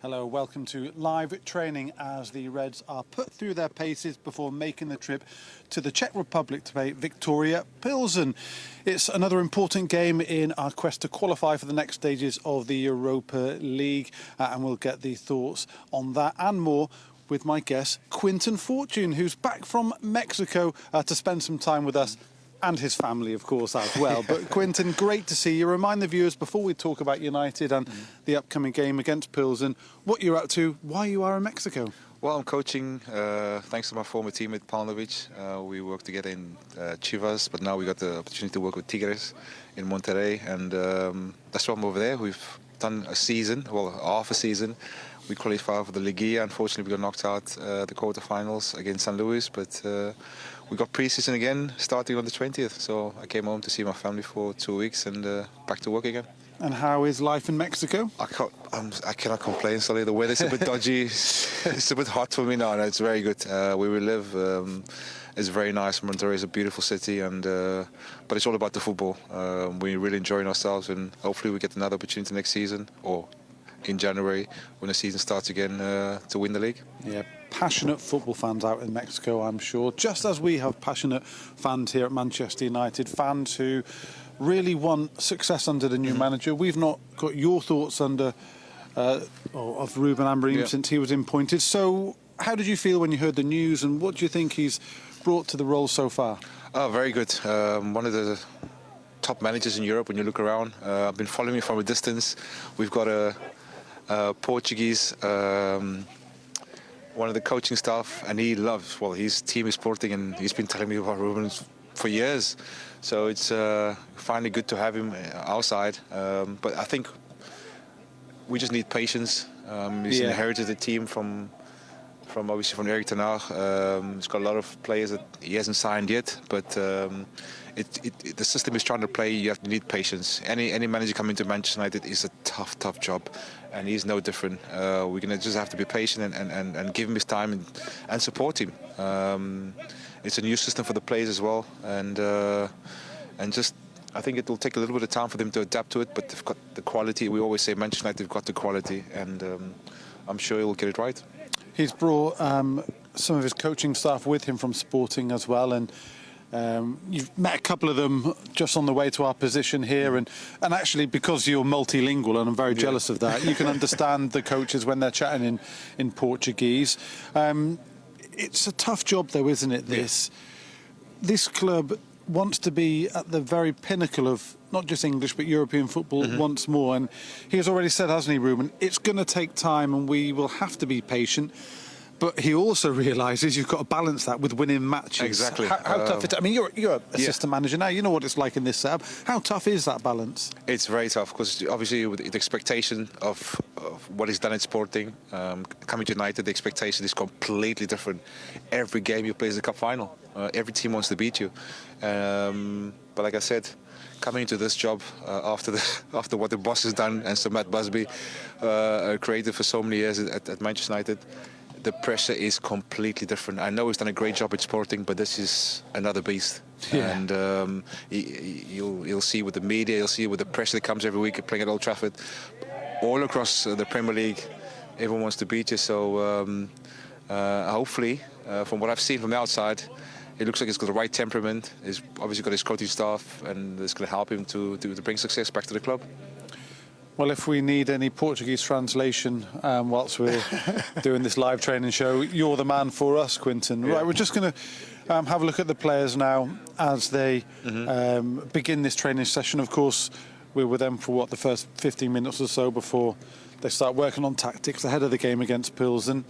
Hello, welcome to live training as the Reds are put through their paces before making the trip to the Czech Republic to play Viktoria Plzen. It's another important game in our quest to qualify for the next stages of the Europa League, and we'll get the thoughts on that and more with my guest, Quinton Fortune, who's back from Mexico to spend some time with us. And his family, of course, as well. But Quinton, great to see you. Remind the viewers, before we talk about United and the upcoming game against Plzen, what you're up to, why you are in Mexico. Well, I'm coaching, thanks to my former teammate, Paunovic. We worked together in Chivas, but now we got the opportunity to work with Tigres in Monterrey. And that's why I'm over there. We've done a season, well, half a season. We qualified for the Liguilla. Unfortunately, we got knocked out the quarterfinals against San Luis, but we got pre-season again, starting on the 20th. So I came home to see my family for 2 weeks and back to work again. And how is life in Mexico? I cannot complain, Sully. The weather's a bit dodgy. It's a bit hot for me now. No, it's very good. Where we live is very nice. Monterrey is a beautiful city, and but it's all about the football. We're really enjoying ourselves, and hopefully we get another opportunity next season, or in January when the season starts again, to win the league. Yeah, passionate football fans out in Mexico, I'm sure, just as we have passionate fans here at Manchester United, fans who really want success under the new manager. We've not got your thoughts under of Ruben Amorim since he was appointed. So how did you feel when you heard the news, and what do you think he's brought to the role so far? Oh, very good. One of the top managers in Europe when you look around. I've been following him from a distance. We've got a Portuguese, one of the coaching staff, and he loves, well, his team is Sporting, and he's been telling me about Ruben for years. So it's finally good to have him outside. But I think we just need patience. He's inherited the team from obviously from Erik ten Hag. He's got a lot of players that he hasn't signed yet, but the system is trying to play. You need patience. Any manager coming to Manchester United is a tough job, and he's no different. We're gonna just have to be patient and give him his time and support him. It's a new system for the players as well, and just I think it will take a little bit of time for them to adapt to it. But they've got the quality. We always say Manchester United have got the quality, and I'm sure he'll get it right. He's brought some of his coaching staff with him from Sporting as well, and you've met a couple of them just on the way to our position here, and actually, because you're multilingual, and I'm very jealous of that, you can understand the coaches when they're chatting in Portuguese. It's a tough job though, isn't it, this club wants to be at the very pinnacle of not just English but European football once more, and he has already said, hasn't he, Ruben, it's going to take time and we will have to be patient. But he also realises you've got to balance that with winning matches. Exactly. How tough it is? I mean, you're an assistant manager now. You know what it's like in this setup. How tough is that balance? It's very tough, because obviously with the expectation of what is done at Sporting, coming to United, the expectation is completely different. Every game you play is a cup final. Every team wants to beat you. But like I said, coming into this job after what the boss has done, and Sir Matt Busby created for so many years at Manchester United, the pressure is completely different. I know he's done a great job at Sporting, but this is another beast. And you'll see with the media, you'll see with the pressure that comes every week playing at Old Trafford. All across the Premier League, everyone wants to beat you. So hopefully, from what I've seen from the outside, it looks like he's got the right temperament. He's obviously got his coaching staff, and it's going to help him to bring success back to the club. Well, if we need any Portuguese translation whilst we're doing this live training show, you're the man for us, Quinton. Right, we're just going to have a look at the players now as they begin this training session. Of course, we're with them for, the first 15 minutes or so before they start working on tactics ahead of the game against Plzen.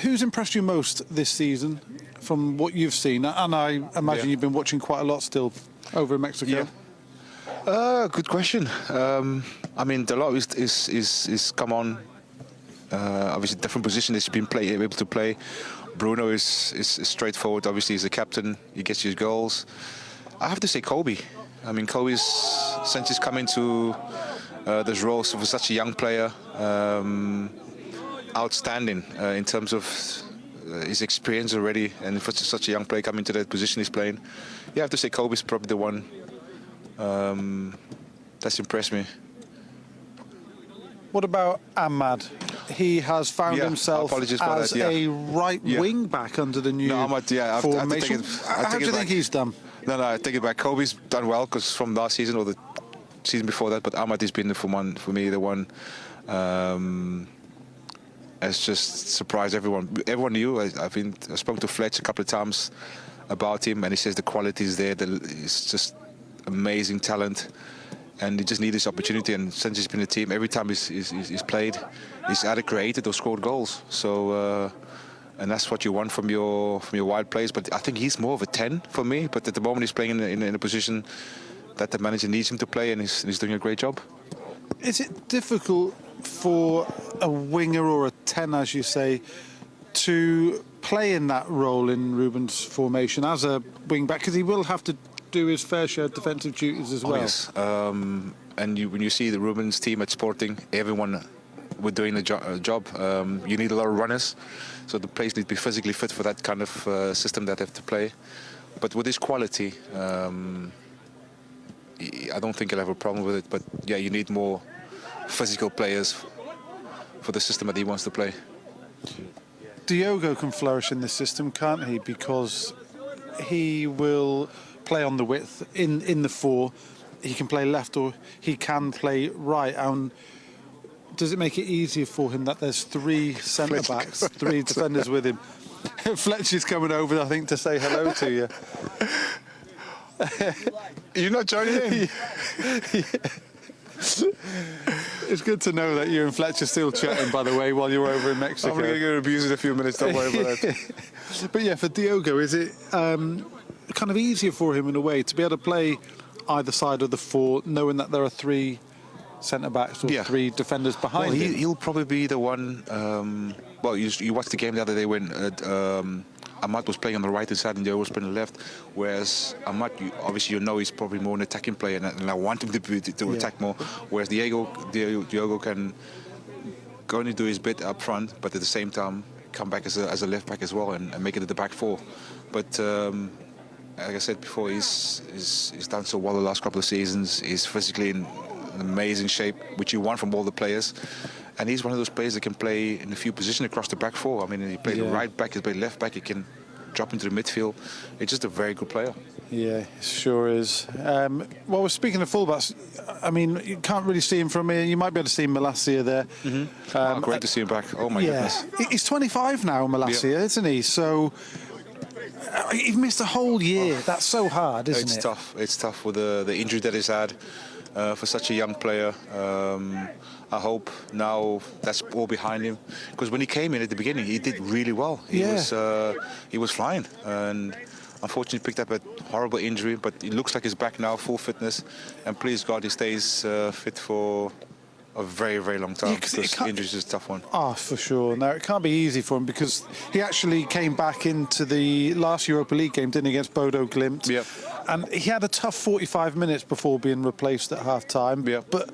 Who's impressed you most this season from what you've seen? And I imagine you've been watching quite a lot still over in Mexico. Good question. I mean, Dalot is come on. Obviously, different position he's been able to play. Bruno is straightforward. Obviously, he's a captain. He gets his goals. I have to say Kobe. I mean, Kobe's, since he's come into this role for such a young player, outstanding in terms of his experience already, and for such a young player coming to that position he's playing. You have to say Kobe's probably the one that's impressed me. What about Ahmad? He has found himself apologies for as that, yeah. a right wing back under the new Ahmad, yeah, formation. How do you think he's done? No, I take it back. Kobe's done well because from last season or the season before that, but Ahmad has been for me the one has just surprised everyone. Everyone knew. I spoke to Fletch a couple of times about him, and he says the quality is there. It's just amazing talent, and he just needs this opportunity. And since he's been in the team, every time he's played, he's either created or scored goals. So. And that's what you want from your wide players. But I think he's more of a 10 for me. But at the moment, he's playing in a position that the manager needs him to play, and he's doing a great job. Is it difficult for a winger or a 10, as you say, to play in that role in Ruben's formation as a wing back? Because he will have to do his fair share of defensive duties as well. Yes. And when you see the Ruben's team at Sporting, everyone were doing the job. You need a lot of runners, so the players need to be physically fit for that kind of system that they have to play. But with his quality, I don't think he'll have a problem with it. But yeah, you need more physical players for the system that he wants to play. Diogo can flourish in this system, can't he? Because he will play on the width in the four. He can play left or he can play right. And does it make it easier for him that there's three centre-backs, three defenders with him? Fletcher's coming over, I think, to say hello to you. You're not joining in? It's good to know that you and Fletcher still chatting, by the way, while you're over in Mexico. I'm going to get abused in a few minutes, don't worry about that. But yeah, for Diogo, is it kind of easier for him in a way to be able to play either side of the four, knowing that there are three centre-backs or three defenders behind him? He'll probably be the one. You watched the game the other day when Ahmad was playing on the right-hand side and Diogo was playing on the left. Whereas Ahmad, obviously he's probably more an attacking player, and I want him to attack more. Whereas Diogo can go and do his bit up front, but at the same time come back as a left back as well and make it at the back four. But like I said before, he's done so well the last couple of seasons. He's physically in amazing shape, which you want from all the players, and he's one of those players that can play in a few positions across the back four. I mean, he played right back, he played left back, he can drop into the midfield. He's just a very good player. Yeah, sure is. Well, we're speaking of fullbacks. I mean, you can't really see him from here. You might be able to see Malacia there. Great to see him back. Oh my goodness. He's 25 now, Malacia, isn't he? So he's missed a whole year. That's so hard, isn't it? It's tough. It's tough with the injury that he's had. For such a young player, I hope now that's all behind him. Because when he came in at the beginning, he did really well. He was flying, and unfortunately picked up a horrible injury. But it looks like he's back now, full fitness, and please God, he stays fit for a very, very long time. Because injuries is a tough one. For sure. No, it can't be easy for him because he actually came back into the last Europa League game, didn't he, against Bodo Glimt? Yep. And he had a tough 45 minutes before being replaced at half-time. Yep. But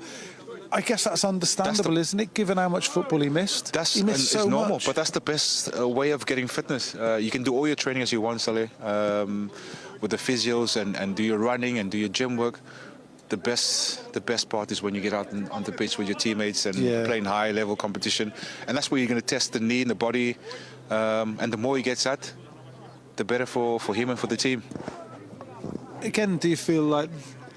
I guess that's understandable, isn't it, given how much football he missed? He missed so normal, much. But that's the best way of getting fitness. You can do all your training as you want, Saleh, with the physios and do your running and do your gym work. The best part is when you get out on the pitch with your teammates and playing high-level competition. And that's where you're going to test the knee and the body. And the more he gets at, the better for him and for the team. Again, do you feel like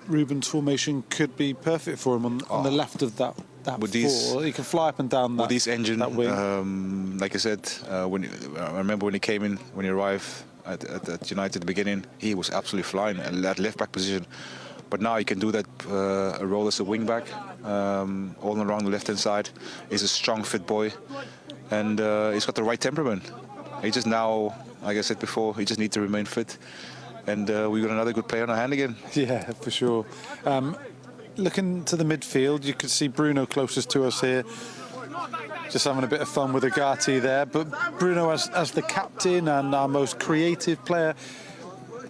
Ruben's formation could be perfect for him on the left of that four? He can fly up and down that with this engine, that wing. like I said, I remember when he came in, when he arrived at United at the beginning, he was absolutely flying at that left-back position. But now he can do that role as a wing-back, all around the left-hand side. He's a strong, fit boy, and he's got the right temperament. He just now, like I said before, he just needs to remain fit. And we've got another good player on our hand again. Yeah, for sure. Looking to the midfield, you can see Bruno closest to us here. Just having a bit of fun with Agati there. But Bruno, as the captain and our most creative player,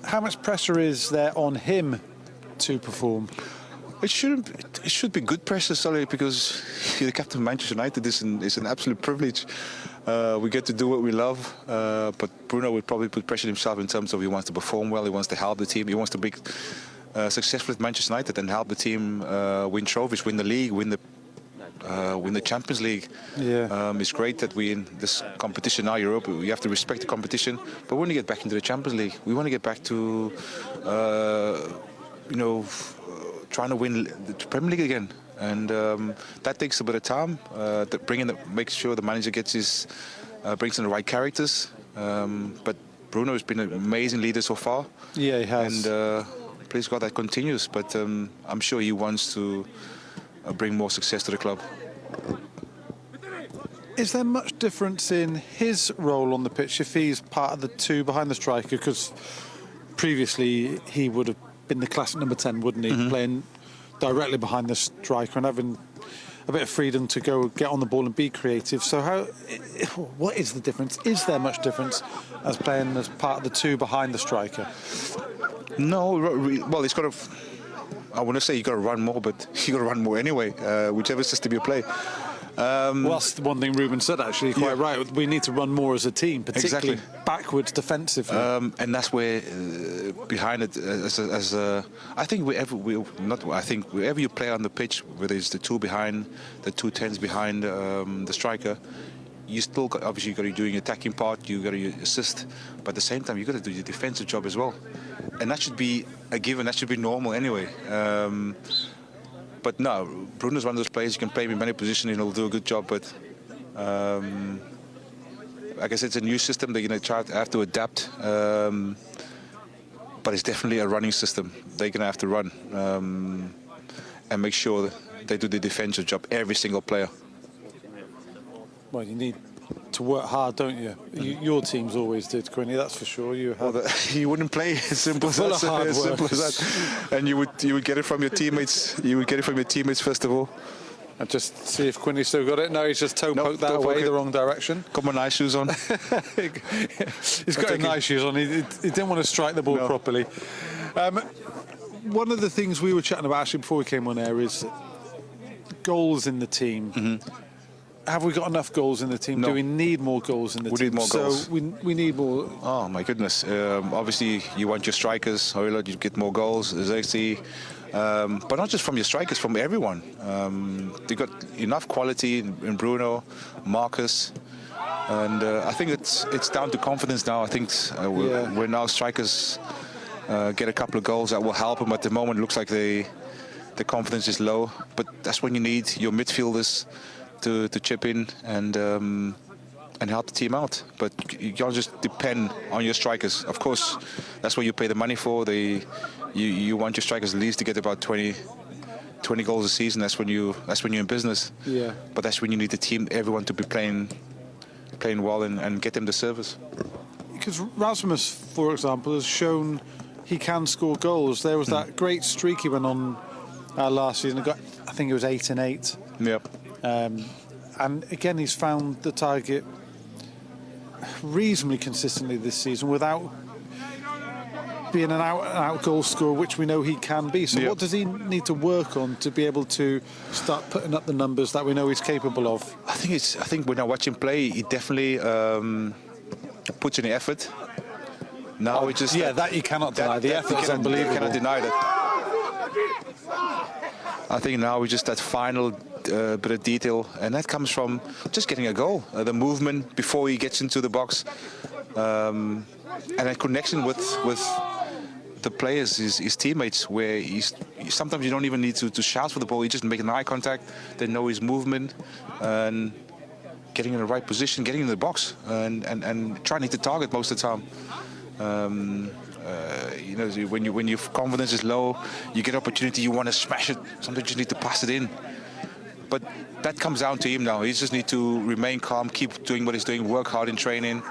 how much pressure is there on him to perform? It should be good pressure, Saleh, because you're the captain of Manchester United. It's an absolute privilege. We get to do what we love, but Bruno would probably put pressure on himself in terms of he wants to perform well, he wants to help the team, he wants to be successful at Manchester United and help the team win trophies, win the league, win the win the Champions League. Yeah. It's great that we in this competition now, Europa. We have to respect the competition, but we want to get back into the Champions League. We want to get back to, trying to win the Premier League again. And that takes a bit of time. Make sure the manager brings in the right characters. But Bruno has been an amazing leader so far. Yeah, he has. And please God that continues. But I'm sure he wants to bring more success to the club. Is there much difference in his role on the pitch if he's part of the two behind the striker? Because previously he would have been the classic number 10, wouldn't he? Playing directly behind the striker and having a bit of freedom to go get on the ball and be creative. So what is the difference? Is there much difference as playing as part of the two behind the striker? No, well, he's got to. I want to say you got to run more, but you got to run more anyway, whichever system you play. Well, that's the one thing Ruben said, actually, quite right. We need to run more as a team, particularly Exactly. backwards defensively. And that's where behind it, I think wherever you play on the pitch, whether it's the two behind, the 2 10s behind the striker, you still obviously got to do your attacking part, you got to assist, but at the same time you got to do your defensive job as well, and that should be a given. That should be normal anyway. But no, Bruno's one of those players you can play him in many positions and he'll do a good job. But I guess it's a new system. They're going to have to adapt. But it's definitely a running system. They're going to have to run and make sure that they do the defensive job, every single player. Well, you need to work hard, don't you? Your teams always did, Quinny, that's for sure. You wouldn't play as simple as that. As simple as that. And you would get it from your teammates. You would get it from your teammates first of all. And just see if Quinny's still got it. No, he's just toe-poked that way, the wrong direction. Got my nice shoes on. He's got his nice shoes on. He didn't want to strike the ball properly. One of the things we were chatting about actually before we came on air is goals in the team. Have we got enough goals in the team? No. Do we need more goals in the team? We need more goals. So we need more. Oh my goodness! Obviously, you want your strikers. Hojlund, you get more goals. Zexi, but not just from your strikers, from everyone. They got enough quality in Bruno, Marcus, and I think it's down to confidence now. I think we're now strikers get a couple of goals that will help them. At the moment, it looks like the confidence is low, but that's when you need your midfielders to chip in and help the team out. But you can't just depend on your strikers. Of course, that's what you pay the money for. You want your strikers at least to get about 20 goals a season. That's when you're in business. Yeah. But that's when you need the team, everyone to be playing well and get them the service. Because Rasmus, for example, has shown he can score goals. There was that great streak he went on last season. I think it was 8 and 8. Yep. And again, he's found the target reasonably consistently this season without being an out goal scorer, which we know he can be. So what does he need to work on to be able to start putting up the numbers that we know he's capable of? I think when I watch him play, he definitely puts in the effort. Now it's just that you cannot deny. The effort is unbelievable. You cannot deny that. I think now we just that final bit of detail, and that comes from just getting a goal, the movement before he gets into the box, and a connection with the players, his teammates, where sometimes you don't even need to shout for the ball. You just make an eye contact, they know his movement, and getting in the right position, getting in the box, and trying to hit the target most of the time. When your confidence is low, you get opportunity, you want to smash it. Sometimes you need to pass it in. But that comes down to him now. He just needs to remain calm, keep doing what he's doing, work hard in training,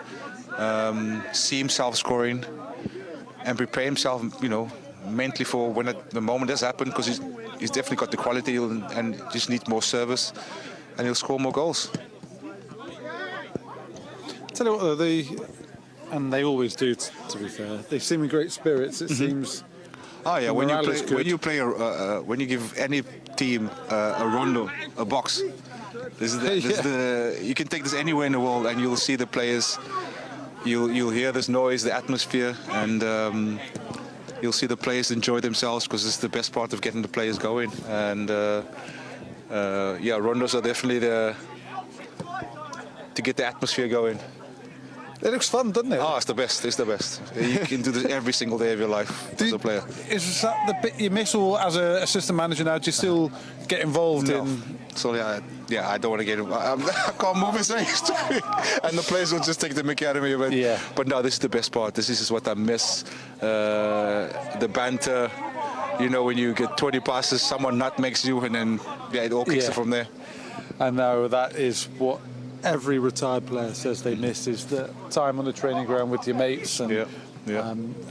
see himself scoring, and prepare himself, mentally for when the moment does happen. Because he's definitely got the quality and just needs more service, and he'll score more goals. Tell you what, though, and they always do, to be fair. They seem in great spirits. It seems. Oh yeah, when you give any team a rondo, a box, you can take this anywhere in the world and you'll see the players. You'll hear this noise, the atmosphere, and you'll see the players enjoy themselves because it's the best part of getting the players going. And yeah, rondos are definitely to get the atmosphere going. It looks fun, doesn't it? Oh, it's the best. It's the best. You can do this every single day of your life as a player. Is that the bit you miss, or as an assistant manager now, do you still get involved in? So yeah, I don't want to get. I can't move his legs, and the players will just take the mickey out of me. But Yeah. But no, this is the best part. This is what I miss. The banter. You know, when you get 20 passes, someone nutmegs you, and then it all kicks it from there. I know that is what every retired player says they miss, is the time on the training ground with your mates and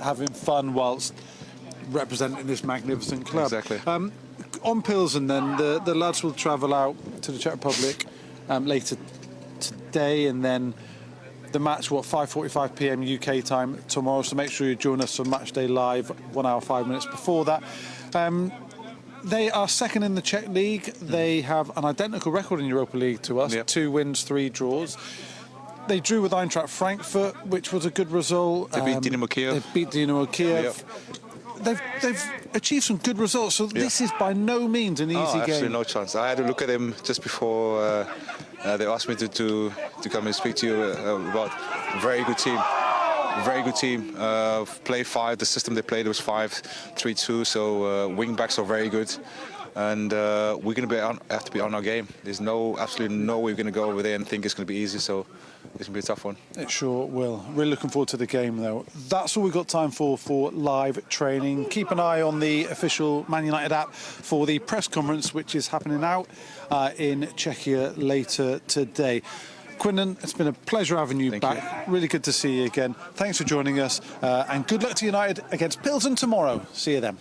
having fun whilst representing this magnificent club. Exactly. On Plzen then, the lads will travel out to the Czech Republic later today, and then the match, 5:45 p.m. UK time tomorrow, so make sure you join us on Matchday Live 1 hour 5 minutes before that. They are second in the Czech League. They have an identical record in Europa League to us, 2 wins, 3 draws. They drew with Eintracht Frankfurt, which was a good result. They beat Dynamo Kiev. They beat Dynamo Kiev. They've achieved some good results, so this is by no means an easy game. Absolutely no chance. I had a look at them just before they asked me to come and speak to you about a very good team. Very good team. Play 5. The system they played was 5-3-2. So wing backs are very good, and we're going to have to be on our game. There's absolutely no way we're going to go over there and think it's going to be easy. So it's going to be a tough one. It sure will. Really looking forward to the game, though. That's all we've got time for live training. Keep an eye on the official Man United app for the press conference, which is happening out in Czechia later today. Quinlan, it's been a pleasure having you back. Really good to see you again. Thanks for joining us, and good luck to United against Plzen tomorrow. See you then.